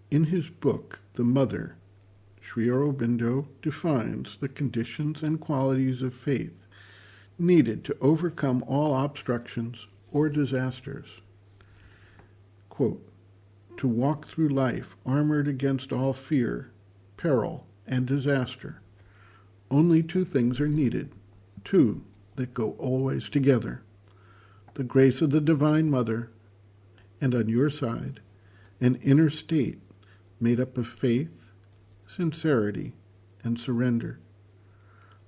In his book, The Mother, Sri Aurobindo defines the conditions and qualities of faith needed to overcome all obstructions or disasters. Quote, to walk through life armored against all fear, peril, and disaster. Only two things are needed, two that go always together. The grace of the Divine Mother, and on your side, an inner state made up of faith, sincerity, and surrender.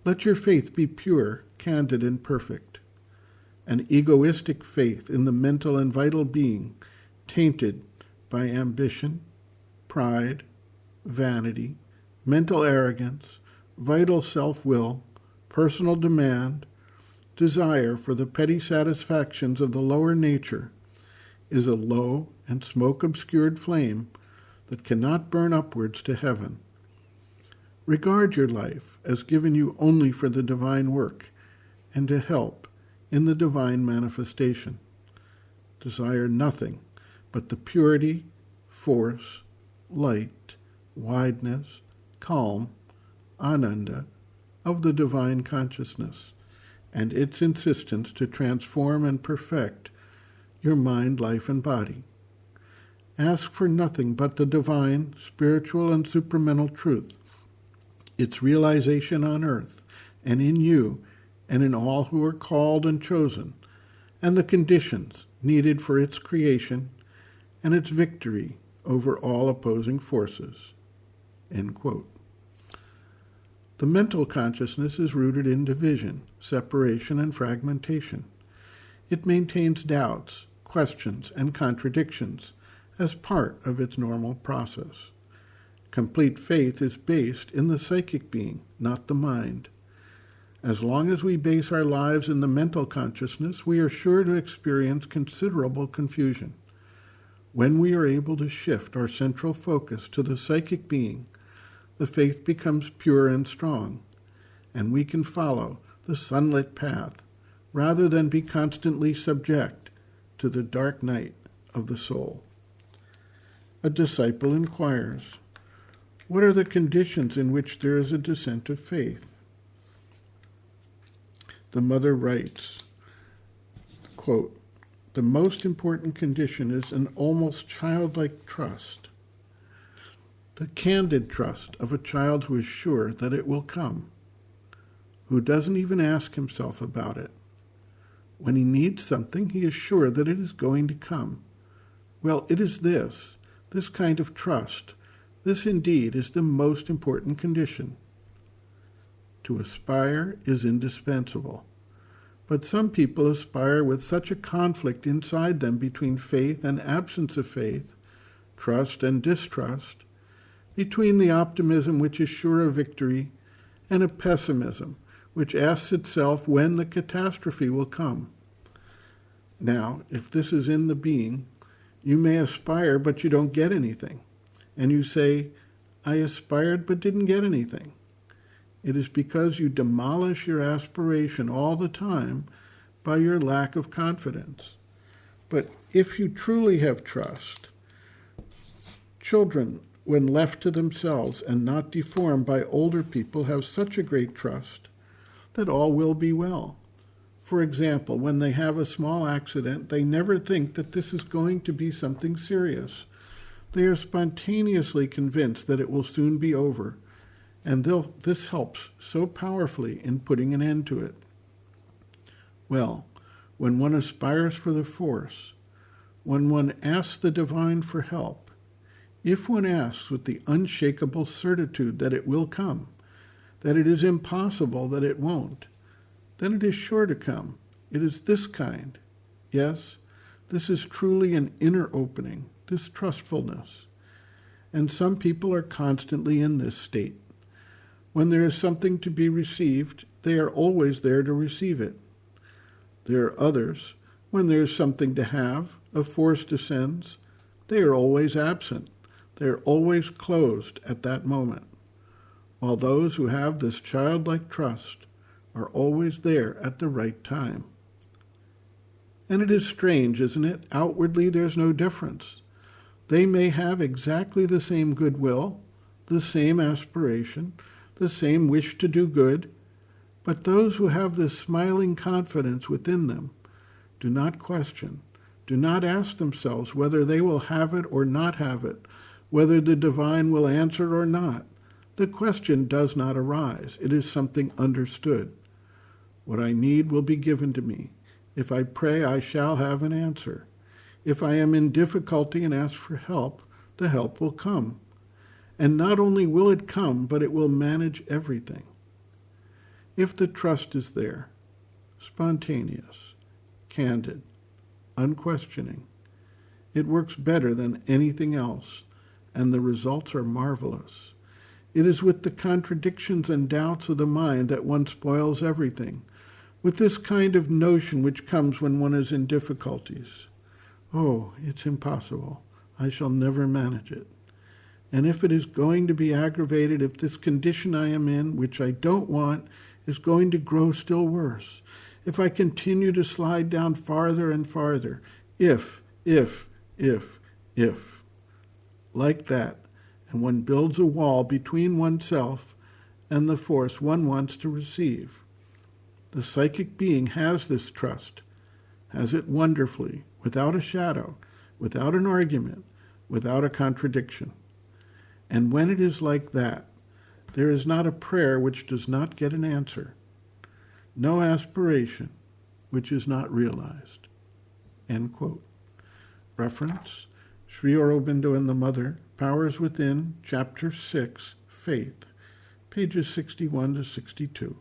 Let your faith be pure, candid, and perfect. An egoistic faith in the mental and vital being tainted by ambition, pride, vanity, mental arrogance, vital self-will, personal demand, desire for the petty satisfactions of the lower nature is a low and smoke-obscured flame that cannot burn upwards to heaven. Regard your life as given you only for the divine work and to help in the divine manifestation. Desire nothing but the purity, force, light, wideness, calm, ananda of the divine consciousness and its insistence to transform and perfect your mind, life, and body. Ask for nothing but the divine, spiritual, and supramental truth, its realization on earth and in you and in all who are called and chosen, and the conditions needed for its creation and its victory over all opposing forces. End quote. The mental consciousness is rooted in division, separation, and fragmentation. It maintains doubts, questions, and contradictions as part of its normal process. Complete faith is based in the psychic being, not the mind. As long as we base our lives in the mental consciousness, we are sure to experience considerable confusion. When we are able to shift our central focus to the psychic being, the faith becomes pure and strong, and we can follow the sunlit path rather than be constantly subject to the dark night of the soul. A disciple inquires, what are the conditions in which there is a descent of faith? The mother writes, quote, the most important condition is an almost childlike trust, the candid trust of a child who is sure that it will come, who doesn't even ask himself about it. When he needs something, he is sure that it is going to come. Well, it is this kind of trust. This indeed is the most important condition. To aspire is indispensable. But some people aspire with such a conflict inside them between faith and absence of faith, trust and distrust, between the optimism which is sure of victory and a pessimism which asks itself when the catastrophe will come. Now, if this is in the being, you may aspire but you don't get anything. And you say, I aspired but didn't get anything. It is because you demolish your aspiration all the time by your lack of confidence. But if you truly have trust, children, when left to themselves and not deformed by older people, have such a great trust that all will be well. For example, when they have a small accident, they never think that this is going to be something serious. They are spontaneously convinced that it will soon be over, and this helps so powerfully in putting an end to it. Well, when one aspires for the force, when one asks the divine for help, if one asks with the unshakable certitude that it will come, that it is impossible that it won't, then it is sure to come. It is this kind. Yes, this is truly an inner opening, distrustfulness. And some people are constantly in this state. When there is something to be received, they are always there to receive it. There are others, when there is something to have, a force descends, they are always absent. They are always closed at that moment. While those who have this childlike trust are always there at the right time. And it is strange, isn't it? Outwardly, there's no difference. They may have exactly the same goodwill, the same aspiration, the same wish to do good, but those who have this smiling confidence within them do not question, do not ask themselves whether they will have it or not have it, whether the divine will answer or not. The question does not arise. It is something understood. What I need will be given to me. If I pray, I shall have an answer. If I am in difficulty and ask for help, the help will come. And not only will it come, but it will manage everything. If the trust is there, spontaneous, candid, unquestioning, it works better than anything else, and the results are marvelous. It is with the contradictions and doubts of the mind that one spoils everything, with this kind of notion which comes when one is in difficulties. Oh, it's impossible. I shall never manage it. And if it is going to be aggravated, if this condition I am in, which I don't want, is going to grow still worse, if I continue to slide down farther and farther, if, like that, and one builds a wall between oneself and the force one wants to receive. The psychic being has this trust, has it wonderfully, without a shadow, without an argument, without a contradiction. And when it is like that, there is not a prayer which does not get an answer, no aspiration which is not realized. End quote. Reference, Sri Aurobindo and the Mother, Powers Within, Chapter 6, Faith, pages 61 to 62.